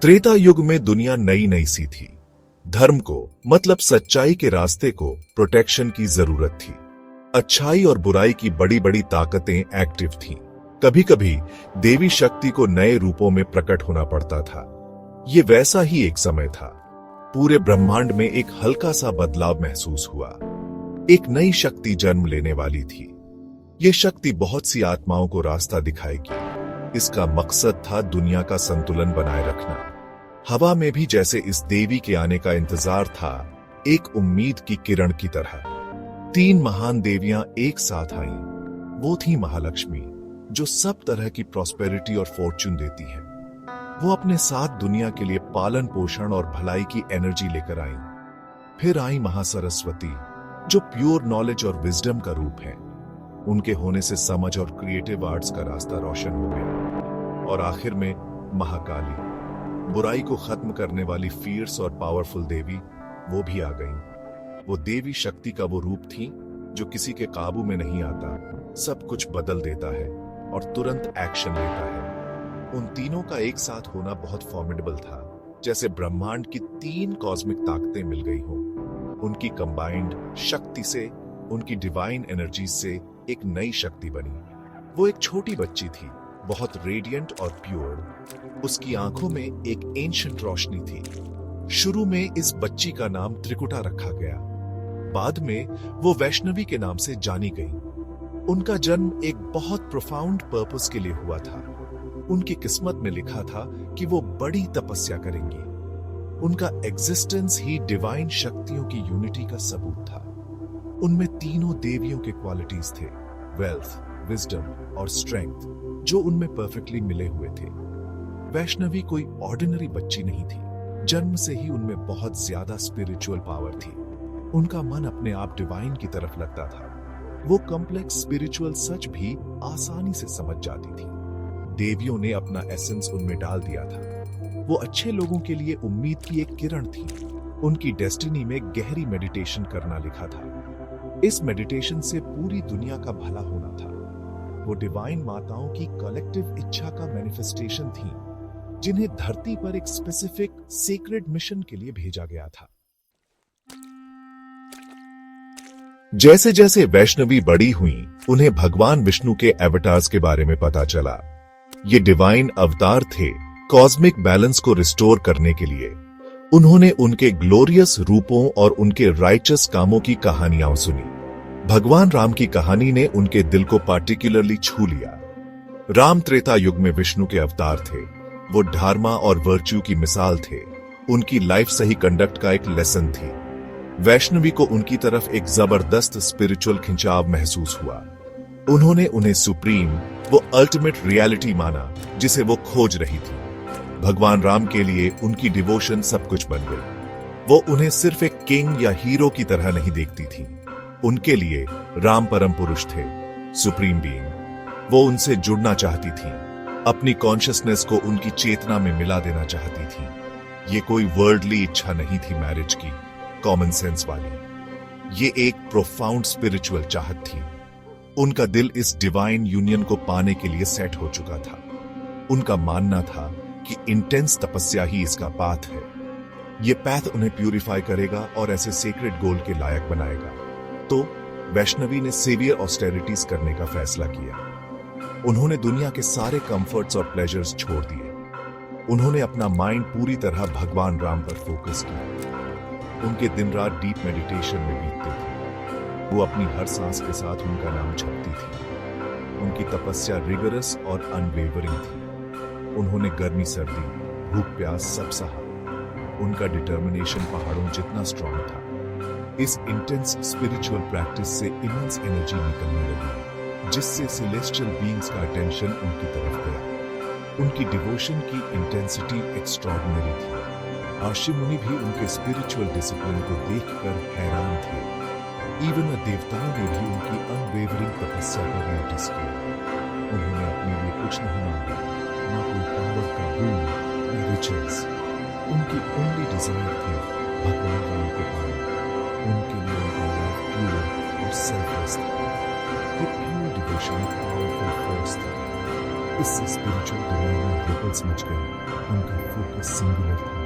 त्रेता युग में दुनिया नई नई सी थी। धर्म को मतलब सच्चाई के रास्ते को प्रोटेक्शन की जरूरत थी। अच्छाई और बुराई की बड़ी बड़ी ताकतें एक्टिव थीं। कभी कभी देवी शक्ति को नए रूपों में प्रकट होना पड़ता था। ये वैसा ही एक समय था। पूरे ब्रह्मांड में एक हल्का सा बदलाव महसूस हुआ। एक नई शक्ति जन्म लेने वाली थी। ये शक्ति बहुत सी आत्माओं को रास्ता दिखाएगी। इसका मकसद था दुनिया का संतुलन बनाए रखना। हवा में भी जैसे इस देवी के आने का इंतजार था, एक उम्मीद की किरण की तरह। 3 महान देवियां एक साथ आईं। वो थी महालक्ष्मी, जो सब तरह की प्रॉस्पेरिटी और फॉर्च्यून देती है। वो अपने साथ दुनिया के लिए पालन पोषण और भलाई की एनर्जी लेकर आईं। फिर आई महासरस्वती, जो प्योर नॉलेज और विजडम का रूप है। उनके होने से समझ और क्रिएटिव आर्ट्स का रास्ता रोशन हो गया। और आखिर में महाकाली, बुराई को खत्म करने वाली फियर्स और पावरफुल देवी, वो भी आ गईं। वो देवी शक्ति का वो रूप थी जो किसी के काबू में नहीं आता, सब कुछ बदल देता है और तुरंत एक्शन लेता है। उन तीनों का एक साथ होना बहुत फॉर्मिडेबल था, जैसे ब्रह्मांड की 3 कॉस्मिक ताकतें मिल गई हों। उनकी कंबाइंड शक्ति से, उनकी डिवाइन एनर्जी से एक नई शक्ति बनी। वो एक छोटी बच्ची थी, बहुत रेडिएंट और प्योर। उसकी आंखों में एक एंशिएंट रोशनी थी। शुरू में इस बच्ची का नाम त्रिकुटा रखा गया। बाद में वो वैष्णवी के नाम से जानी गई। उनका जन्म एक बहुत प्रोफाउंड पर्पस के लिए हुआ था। उनकी किस्मत में लिखा था कि वो बड़ी तपस्या करेंगी। उनका एग्जिस्टेंस ही डिवाइन शक्तियों की यूनिटी का सबूत था। उनमें तीनों देवियों के क्वालिटीज थे, वेल्थ, विजडम और स्ट्रेंथ, जो उनमें परफेक्टली मिले हुए थे। वैष्णवी कोई ऑर्डिनरी बच्ची नहीं थी। जन्म से ही उनमें बहुत ज्यादा स्पिरिचुअल पावर थी। उनका मन अपने आप डिवाइन की तरफ लगता था। वो कॉम्प्लेक्स स्पिरिचुअल सच भी आसानी से समझ जाती थी। देवियों ने अपना एसेंस उनमें डाल दिया था। वो अच्छे लोगों के लिए उम्मीद की एक किरण थी। उनकी डेस्टिनी में गहरी मेडिटेशन करना लिखा था। इस मेडिटेशन से पूरी दुनिया का भला होना था। वो डिवाइन माताओं की कलेक्टिव इच्छा का मैनिफेस्टेशन थी, जिन्हें धरती पर एक स्पेसिफिक सीक्रेट मिशन के लिए भेजा गया था। जैसे जैसे वैष्णवी बड़ी हुई, उन्हें भगवान विष्णु के एवटार्स के बारे में पता चला। ये डिवाइन अवतार थे, कॉस्मिक बैलेंस को रिस्टोर करने के लिए। उन्होंने उनके ग्लोरियस रूपों और उनके राइचस कामों की कहानियां सुनी। भगवान राम की कहानी ने उनके दिल को पार्टिकुलरली छू लिया। राम त्रेता युग में विष्णु के अवतार थे। वो धर्मा और वर्च्यू की मिसाल थे। उनकी लाइफ सही कंडक्ट का एक लेसन थी। वैष्णवी को उनकी तरफ एक जबरदस्त स्पिरिचुअल खिंचाव महसूस हुआ। उन्होंने उन्हें सुप्रीम, वो अल्टीमेट रियलिटी माना, जिसे वो खोज रही थी। भगवान राम के लिए उनकी डिवोशन सब कुछ बन गई। वो उन्हें सिर्फ एक किंग या हीरो की तरह नहीं देखती थी। उनके लिए राम परम पुरुष थे, सुप्रीम बीइंग। वो उनसे जुड़ना चाहती थी, अपनी कॉन्शियसनेस को उनकी चेतना में मिला देना चाहती थी। ये कोई वर्ल्डली इच्छा नहीं थी मैरिज की, कॉमन सेंस वाली। ये एक प्रोफाउंड स्पिरिचुअल चाहत थी। उनका दिल इस डिवाइन यूनियन को पाने के लिए सेट हो चुका था। उनका मानना था कि इंटेंस तपस्या ही इसका पाथ है। ये पैथ उन्हें प्यूरिफाई करेगा और ऐसे सीक्रेट गोल के लायक बनाएगा। तो वैष्णवी ने सेवियर ऑस्टेरिटीज करने का फैसला किया। उन्होंने दुनिया के सारे कंफर्ट्स और प्लेजर्स छोड़ दिए। उन्होंने अपना माइंड पूरी तरह भगवान राम पर फोकस किया। उनके दिन रात डीप मेडिटेशन में बीतते थे। वो अपनी हर सांस के साथ उनका नाम जपती थी। उनकी तपस्या रिगरस और अनवेवरिंग थी। उन्होंने गर्मी सर्दी, भूख प्यास सब सहा। उनका डिटर्मिनेशन पहाड़ों जितना स्ट्रांग था। इस इंटेंस स्पिरिचुअल प्रैक्टिस से इमेंस एनर्जी निकलने लगी, जिससे सेलेस्टियल बीइंग्स का अटेंशन उनकी तरफ गया। उनकी डिवोशन की इंटेंसिटी एक्स्ट्रॉर्डिनरी थी। आशी मुनि भी उनके स्पिरिचुअल डिसिप्लिन को देखकर हैरान थे। इवन देवताओं ने भी उनकी अनवेवरिंग तपस्या को नोटिस किया। उन्होंने अपने लिए कुछ नहीं मांगा, ना कोई पावर का रूम, ना रिचुअल्स। उनकी ओनली डिजायर थी भगवान राम को पाना। उनके लिए उनका लाइफ प्योर और सेल्फलेस था। ये प्योर डिवोशन पावरफुल फोर्स था। इससे स्पिरिचुअल दुनिया में रिपल्स मच गए। उनका फोकस फोकस सिंगुलर था,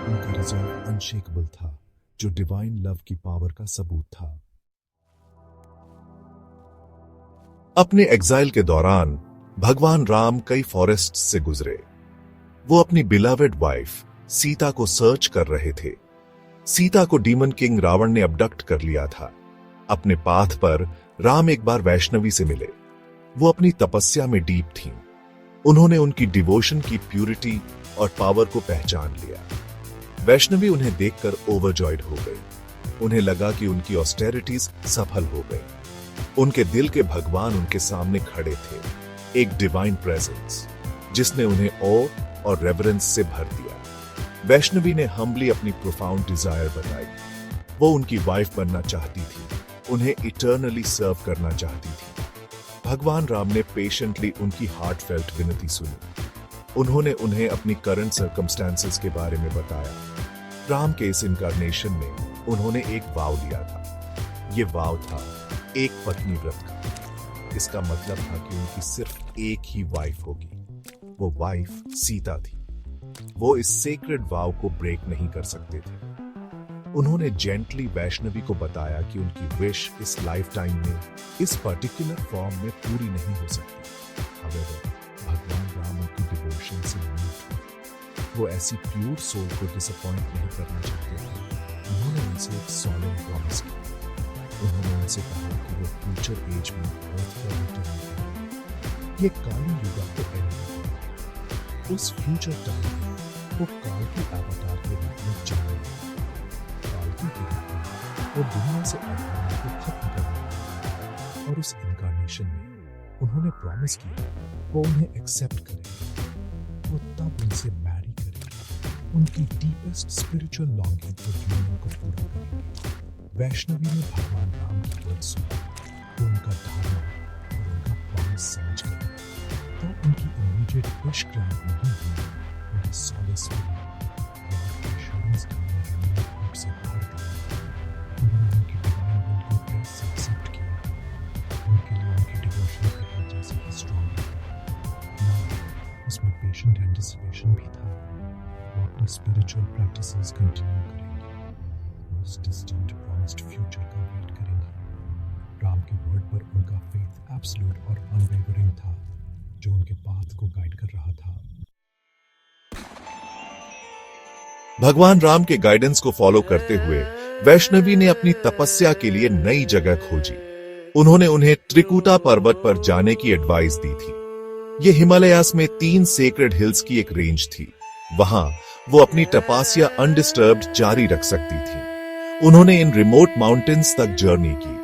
उनका रिजॉल्व अनशेकेबल था, जो डिवाइन लव की पावर का सबूत था। अपने एग्जाइल के दौरान भगवान राम कई फॉरेस्ट्स से गुजरे। वो अपनी बिलवेड वाइफ सीता को सर्च कर रहे थे। सीता को डीमन किंग रावण ने अबडक्ट कर लिया था। अपने पाथ पर राम एक बार वैष्णवी से मिले। वो अपनी तपस्या में डीप थीं। उन्होंने उनकी डिवोशन की प्यूरिटी और पावर को पहचान लिया। वैष्णवी उन्हें देखकर ओवरजॉयड हो गई। उन्हें लगा कि उनकी ऑस्टेरिटीज सफल हो गई। उनके दिल के भगवान उनके सामने खड़े थे, एक डिवाइन प्रेजेंस जिसने उन्हें ऑ और रेवरेंस से भर दिया। वैष्णवी ने हम्बली अपनी प्रोफाउंड डिजायर बताई। वो उनकी वाइफ बनना चाहती थी, उन्हें इटर्नली सर्व करना चाहती थी। भगवान राम ने पेशेंटली उनकी हार्टफेल्ट विनती सुनी। उन्होंने उन्हें अपनी करंट सर्कमस्टेंसेस के बारे में बताया। राम के इस इनकारनेशन में उन्होंने एक वाव लिया था। ये वाव था एक पत्नी व्रत का। इसका मतलब था कि उनकी सिर्फ एक ही वाइफ होगी। वो वाइफ सीता थी। वो इस सेक्रेड वाव को ब्रेक नहीं कर सकते थे। उन्होंने जेंटली वैष्णवी को बताया कि उनकी विश इस लाइफ टाइम में इस पर्टिकुलर फॉर्म में पूरी नहीं हो सकती। However, भगवान राम उनकी डिवोशन से मूव्ड हुए। वो ऐसी प्योर सोल को डिसअपॉइंट नहीं करना चाहते थे। उन्होंने उनसे एक सॉलेम प्रॉमिस किया। उन्होंने उनसे कहा कि वो फ्यूचर एज में अर्थ पर रिटर्न करेंगे। ये काली युगा को एंड करेगा। उस फ्यूचर टाइम में वो काल के अवतार के रूप में जाएंगे। काल की रूप में वो दुनिया से अधर्म को खत्म करेंगे। और उस इनकारनेशन में उन्होंने प्रॉमिस किया वो उन्हें एक्सेप्ट करेंगे। वो तब उनसे मैरी करेंगे। उनकी deepest spiritual longing for union को पूरा करेंगे। वैष्णवी ने भगवान राम की वर्ड सुना। वो उनका धारणा और उनका प्रॉमिस समझ गए। तो उनकी इमीडिएट विश ग्रांट नहीं हुई। उनकी सॉलिस हुई। गॉड की एश्योरेंस रूप से भर दिया। उन्होंने उनकी डिवाइन विल को प्रेस से एक्सेप्ट किया। उनके लिए उनकी डिवोशन का वजह से स्ट्रॉन्ग था। उसमें पेशेंट एंटिसिपेशन भी था। वो अपनी स्पिरिचुअल प्रैक्टिसेस कंटिन्यू करेंगे। उस डिस्टेंट प्रॉमिस्ड फ्यूचर का वेट करेंगे। राम के वर्ड पर उनका फेथ एब्सोल्यूट और अनवेवरिंग था, जो उनके पाथ को गाइड कर रहा था। भगवान राम के गाइडेंस को फॉलो करते हुए वैष्णवी ने अपनी तपस्या के लिए नई जगह खोजी। उन्होंने उन्हें त्रिकुटा पर्वत पर जाने की एडवाइस दी थी। ये हिमालयास में 3 सेक्रेड हिल्स की एक रेंज थी। वहां वो अपनी तपस्या अनडिस्टर्ब्ड जारी रख सकती थी। उन्होंने इन रिमोट माउंटेन्स तक जर्नी की।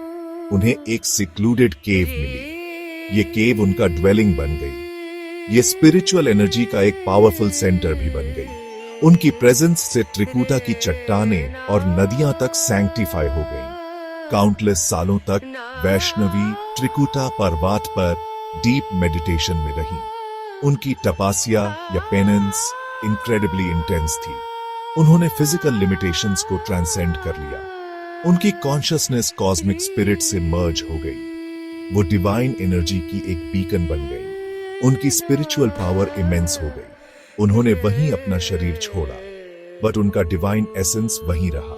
उन्हें एक सिक्लूडेड केव मिली। ये केव उनका ड्वेलिंग बन गई। ये स्पिरिचुअल एनर्जी का एक पावरफुल सेंटर भी बन गई। उनकी प्रेजेंस से त्रिकुटा की चट्टानें और नदियां तक सैंक्टिफाई हो गईं। काउंटलेस सालों तक वैष्णवी त्रिकुटा पर्वत पर डीप मेडिटेशन में रही। उनकी तपस्या या पेनेंस इनक्रेडिबली इंटेंस थी। उन्होंने फिजिकल लिमिटेशंस को ट्रांसेंड कर लिया। उनकी कॉन्शियसनेस कॉस्मिक स्पिरिट से मर्ज हो गई। वो डिवाइन एनर्जी की एक बीकन बन गई। उनकी स्पिरिचुअल पावर इमेंस हो गई। उन्होंने वहीं अपना शरीर छोड़ा, बट उनका डिवाइन एसेंस वहीं रहा।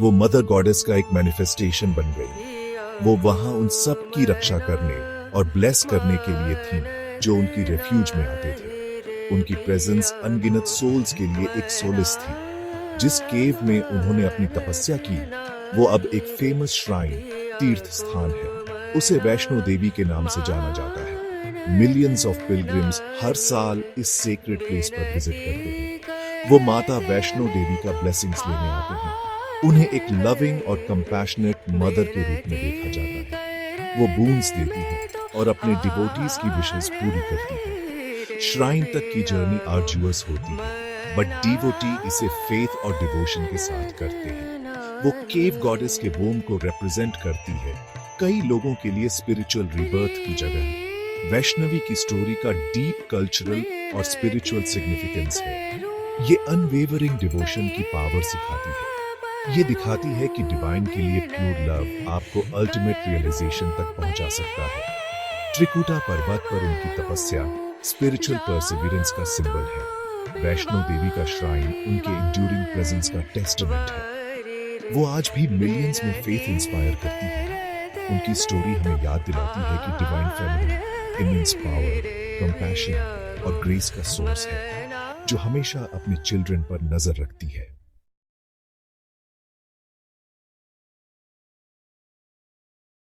वो मदर गॉडेस का एक मैनिफेस्टेशन बन गई। वो वहां उन सब की रक्षा करने और ब्लेस करने के लिए थी जो उनकी रेफ्यूज में आते थे। उनकी प्रेजेंस अनगिनत सोल्स के लिए एक सोलिस थी। जिस केव में उन्होंने अपनी तपस्या की, वो अब एक फेमस श्राइन तीर्थ स्थान है। उसे वैष्णो देवी के नाम से जाना जाता है। मिलियंस ऑफ पिलग्रिम्स हर साल इस सेक्रेड प्लेस पर विजिट करते हैं। वो माता वैष्णो देवी का ब्लेसिंग्स लेने आते हैं। उन्हें एक लविंग और कंपैशनेट मदर के रूप में देखा जाता है। वो बूंस देती है और अपने डिवोटीज की विशेस पूरी करती है। श्राइन तक की जर्नी आर्जुअस होती है, बट डिवोटी इसे फेथ और डिवोशन के साथ करते हैं। वो केव गॉडेस के वोम को रिप्रेजेंट करती है। कई लोगों के लिए स्पिरिचुअल रिबर्थ की जगह है। वैष्णवी की स्टोरी का डीप कल्चरल और स्पिरिचुअल सिग्निफिकेंस है। ये अनवेवरिंग डिवोशन की पावर सिखाती है। ये दिखाती है कि डिवाइन के लिए प्योर लव आपको अल्टीमेट रियलाइजेशन तक पहुंचा सकता है। त्रिकुटा पर्वत पर उनकी तपस्या स्पिरिचुअल परसिवियरेंस का सिंबल है। वैष्णो देवी का श्राइन उनके इंड्यूरिंग प्रेजेंस का टेस्टामेंट है। वो आज भी मिलियंस में फेथ इंस्पायर करती है। उनकी स्टोरी हमें याद दिलाती है कि divine feminine immense power, compassion और ग्रेस का सोर्स है, जो हमेशा अपने चिल्ड्रन पर नजर रखती है।